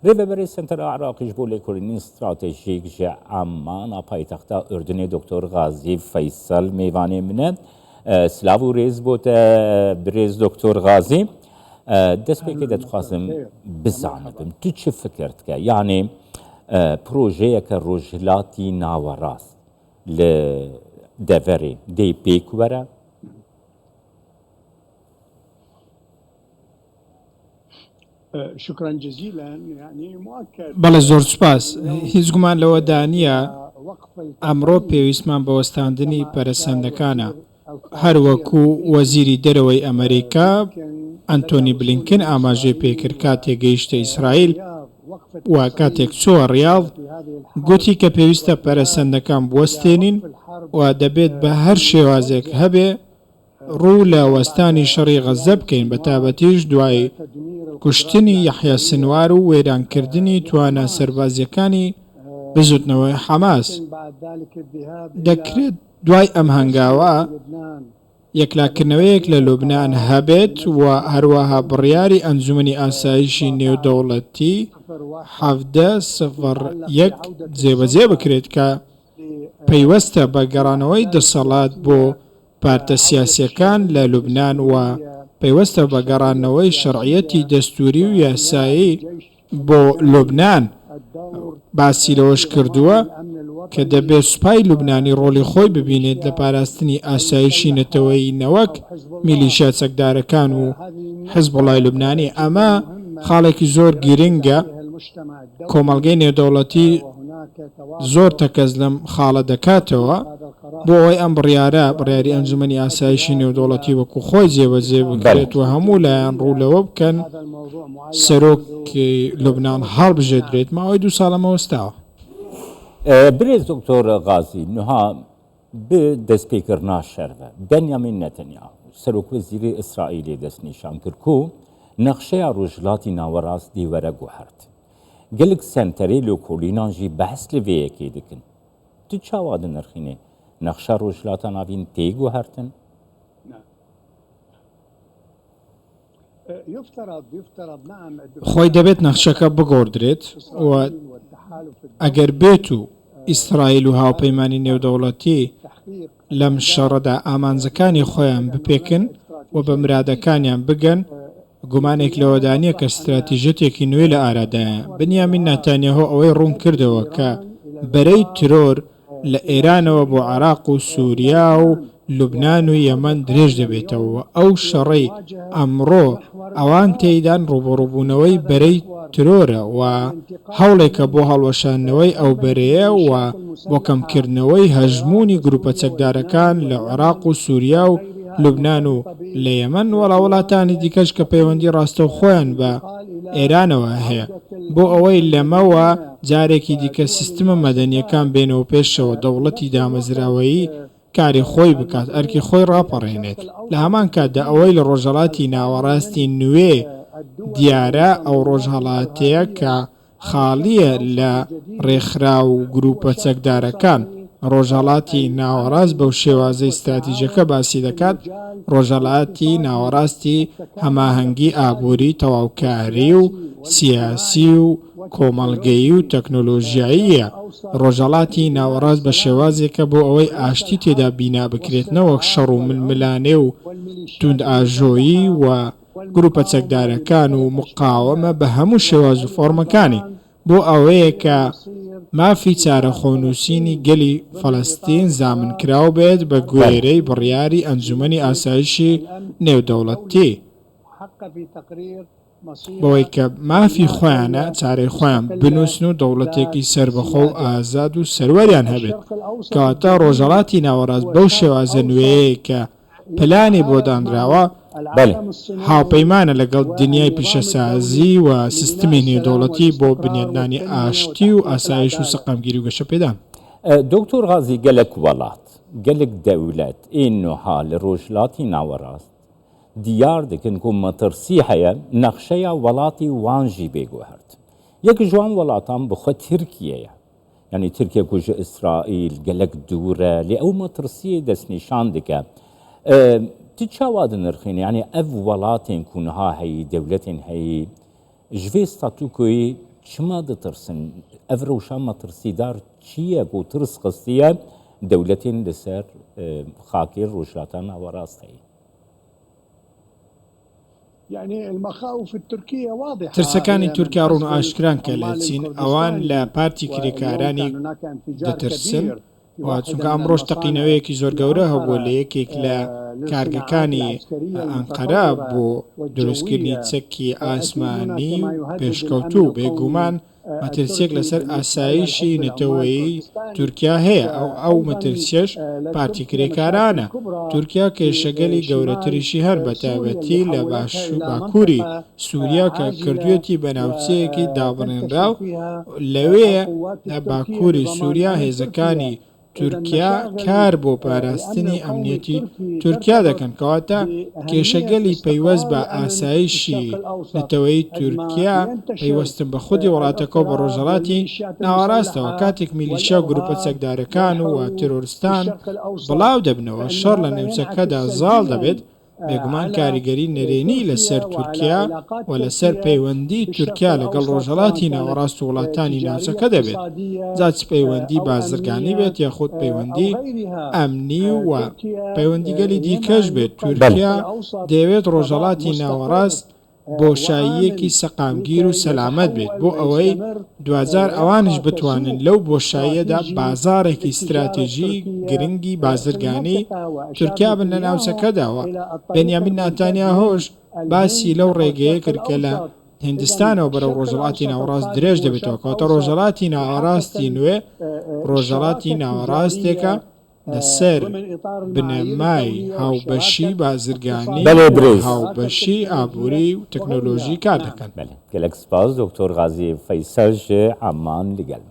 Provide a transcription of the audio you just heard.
ریوبری سنتر عراقیش بوله کلینی استراتژیک جه عمان پایتخت اردن دکتر غازی فیصل میوانی منه سلاو ریز بود بریز دکتر غازی دست به که دتخواستم بزانم تو چه فکرت که یعنی پروژه که رجلاتی ناوراست لدوری دی پیک وره شكرا جزيلا يعني مؤكد بەڵێ زۆر سوپاس هیچ گومان لەوەدا نییە ئەمڕۆ پێویستمان بە وەستاندنی پەرەسەندەکانە هەروەکو وەزیری دەرەوەی ئەمریکا ئەنتۆنی بلینکن ئاماژەی پێکرد کاتێک گەیشتە ئیسرائیل و کاتێک چووە ڕیاض گوتی کە پێویستە پەرەسەندەکان بوەستێنین و دەبێت بە هەر شێوازێک هەبێ ڕوو لە وەستانی شەڕی غەزە بکەین بە تابەتیش دوای کوشتنی یەحیا سنوار و وێرانکردنی توانە سەربازیەکانی بزوتنەوەی حەماس دەکرێت دوای ئەم هەنگاوە یەکلاکردنەوەیەک لە لوبنان هەبێت و هەروەها بڕیاری ئەنجومەنی ئاسایشی نێودەوڵەتی 1701 جێبەجێ بکرێت کە پەیوەستە بە گەڕانەوەی دەسەڵات بۆ پارتە سیاسیەکان لە لوبنان و پەیوەستە بە گەڕانەوەی شەرعیەتی دەستوری و یاسایی بۆ لوبنان باسی لەوەش کردووە کە دەبێت سوپای لوبنانی ڕۆڵی خۆی ببینێت لە پاراستنی ئاسایشی نەتەوەی نەوەک میلیشیا چەکدارەکان و حیزبوڵای لوبنانی ئەمە خاڵێکی زۆر گرنگە کۆمەڵگەی نێودەوڵەتی زۆر تەکەس لەم خاڵە دەکاتەوە بۆ ئەوەی ئەم بڕیاری ئەنجومەنی ئاسایشی نێودەوڵەتی وەکو خۆی جێبەجێ بکرێت و هەموو لایەن ڕوولەوە بکەن سەرۆکی لوبنان هەڵبژێدرێت ماوەی 2 ساڵەمە وەستاوە برێز دکتۆر غازی نوها به دەستپێکردنا شەرە بەنیامین نەتەنیاهو سەرۆکوەزیری ئیسرائیلی دەستنیشان کرد و نەخشەیە ڕۆژهەڵاتی ناوەڕاست دیوەرە گوهرت gelek senterê lêkolînan jî behs li vê yekê dikin. Tu çawa dinirxînê nexşa rojhilata navîn tê guhertin? خۆی دەبێت نەخشەکە بگۆڕدرێت و ئەگەر بێت و ئیسرائیل و هاوپەیمانی نێودەوڵەتی لەم شەڕەدا ئامانجەکانی خۆیان بپێکن و بە مرادەکانیان بگەن گومانێک لەوەدانیە کە استراتیژەتێکی نوێ لە ئارادایە بنیامین نەتانیاهۆ ئەوەی ڕوون کردەوە کە بەرەی ترۆر لە ئێرانەوە بۆ عێراق و سووریا و لوبنان و یەمەن درێژ دەبێتەوە ئەو شەڕەی ئەمڕۆ ئەوان تێیدان ڕوبەڕووبوونەوەی بەرەی ترۆرە و هەوڵێکە بۆ هەڵوەشانەوەی ئەو بەرەیە و بۆ کەمکردنەوەی هەژموونی گروپە چەکدارەکان لە عێراق و سووریا و لوبنان و لە یەمەن وڵاتانی دیکەش کە پەیوەندی ڕاستە و خۆیان بە ئێرانەوە هەیە بۆ ئەوەی لەمەوە جارێکی دیکە سیستمە مەدەنیەکان بێنەوە پێشەوە دەوڵەتی دامەزراوەیی کاری خۆی بکات ئەرکی خۆی ڕاپەڕێنێت لە هەمان کاتدا ئەوەی لە ڕۆژهەڵاتی ناوەڕاستی نوێ دیارە ئەو ڕۆژهەڵاتەیە کە خاڵیە لە ڕێکخرا و گروپە چەکدارەکان ڕۆژهەڵاتی ناوەڕاست بەو شێوازەی استراتیژەکە باسی دەکات ڕۆژهەڵاتی ناوەڕاستی هەماهەنگی ئابووری تەواوکاری و سیاسی و کۆمەڵگەیی و تەکنۆلۆژیاییە ڕۆژهەڵاتی ناوەڕاست بە شێوازێکە بۆ ئەوەی ئاشتی تێدا بینا بکرێت نەوەک شەڕ و ململانێ و توند ئاژۆیی و گروپە چەکدارەکان و مقاومە بە هەموو شێواز و فۆرمەکانی بۆ ئەوەیە کە مافی چارەخۆنووسینی گەلی فەڵەستین زامنکراو بێت بە گوێرەی بڕیاری ئەنجومەنی ئاسایشی نێودەوڵەتی بۆی کە مافی خۆیانە چارەی خۆیان بنووسن و دەوڵەتێکی سربەخۆ و ئازاد و سەروەریان هەبێت کەواتە ڕۆژهەڵاتی ناوەڕاست بەو شێوازە نوێیە کە پلانی بۆ دانراوە هاوپەیمانە لەگەڵ دنیای پیشەسازی و سیستمی نێودەوڵەتی بۆ بنیادنانی ئاشتی و ئاسایش و سەقامگیری و گەشە پێدان. دکتۆر غازی gelek welat gelek dewlet ên niha li rojhilatî navêrast diyar dikin ku metirsî heye nexşeya welatî wan jî bêguhert. Yek ji wan welatan bi xwe Tirkiye ye. Yani Tirkiye ku ji İsraîl gelek dûr e lê ew metirsiyê destnîşan dike. Tu çawa dinirxînî yani ev welatên ku niha heyî dewletên heyî ji vê statûkoyê چما دەترسن ئەڤ ڕەوشە مەترسیدار چییە بۆ ترس خستیە دەولەتێن لەسەر خاکی ڕۆژهەڵاتە ناوەڕاستەیە يعني المخاوف التركية واضحة ترسەکانی تورکیا ڕوون و ئاشکران کە لە چین ئەوان لە پارتی کرێکارانی دەترسن و چونکە ئەمڕۆژ تەقینەوەیەکی زۆر گەورە هەبوو لە یەکێک لە کارگەکانی ئەنقەرە بۆ دروستکردنی چەکی ئاسمانی پێشکەوتوو بێگومان مەترسیەک لەسەر ئاسایشی نەتەوەیی تورکیا هەیە ئەو مەترسیەش پارتی کرێکارانە تورکیا کێشەگەلی گەورەتریشی هەر بە تایبەتی لە باکووری سووریا کە کردوێتی بە ناوچەیەکی دابڕێنراو لەوەیە لە باکووری سووریا هێزەکانی تورکیا کار بۆ پاراستنی ئەمنیەتی تورکیا دەکەن کەواتە کێشەگەلی پەیوەست بە ئاسایشی نەتەوەی تورکیا پەیوەستن بە خودی وڵاتەکە بە ڕۆژهەڵاتی ناوەڕاستەوە کاتێک میلیشیا و گروپە چەکدارەکان و تیرۆریستان بڵاو دەبنەوە شەڕ لە نێوچەکەدا زاڵ دەبێت بێگومان کاریگەری نەرێنی لەسەر تورکیا و لەسەر پەیوەندی تورکیا لەگەڵ ڕۆژهەڵاتی ناوەڕاست و وڵاتانی ناوچەکە دەبێت جاچ پەیوەندی بازرگانی بێت یاخود پەیوەندی ئەمنی و پەیوەندیگەلی دیکەش بێت تورکیا دەیەوێت ڕۆژهەڵاتی ناوەڕاست بۆشاییەکی سەقامگیر و سەلامەت بێت بۆ ئەوەی دوجار ئەوانش بتوانن لەو بۆشاییەدا بازارێکی استراتێژی گرنگی بازرگانی تورکیا بن لە ناوچەکەداوە بەنیامین ناتانیاهۆش باسی لەو ڕێگەیە کرد کە لە هندستانەوە بەرەو ڕۆژهەڵاتی ناوەڕاست درێژ دەبێتەوە کەواتە ڕۆژهەڵاتی ناوەڕاستی نوێ ڕۆژهەڵاتی ناوەڕاستێکە لەسەر بنەمای هاوبەشی بازرگانی هاوبەشی ئابووری و تەکنۆلۆژی کار دەکەن گەلێک سپاس دکتۆر غازی فەیسەل ژێ عەمان لەگەڵ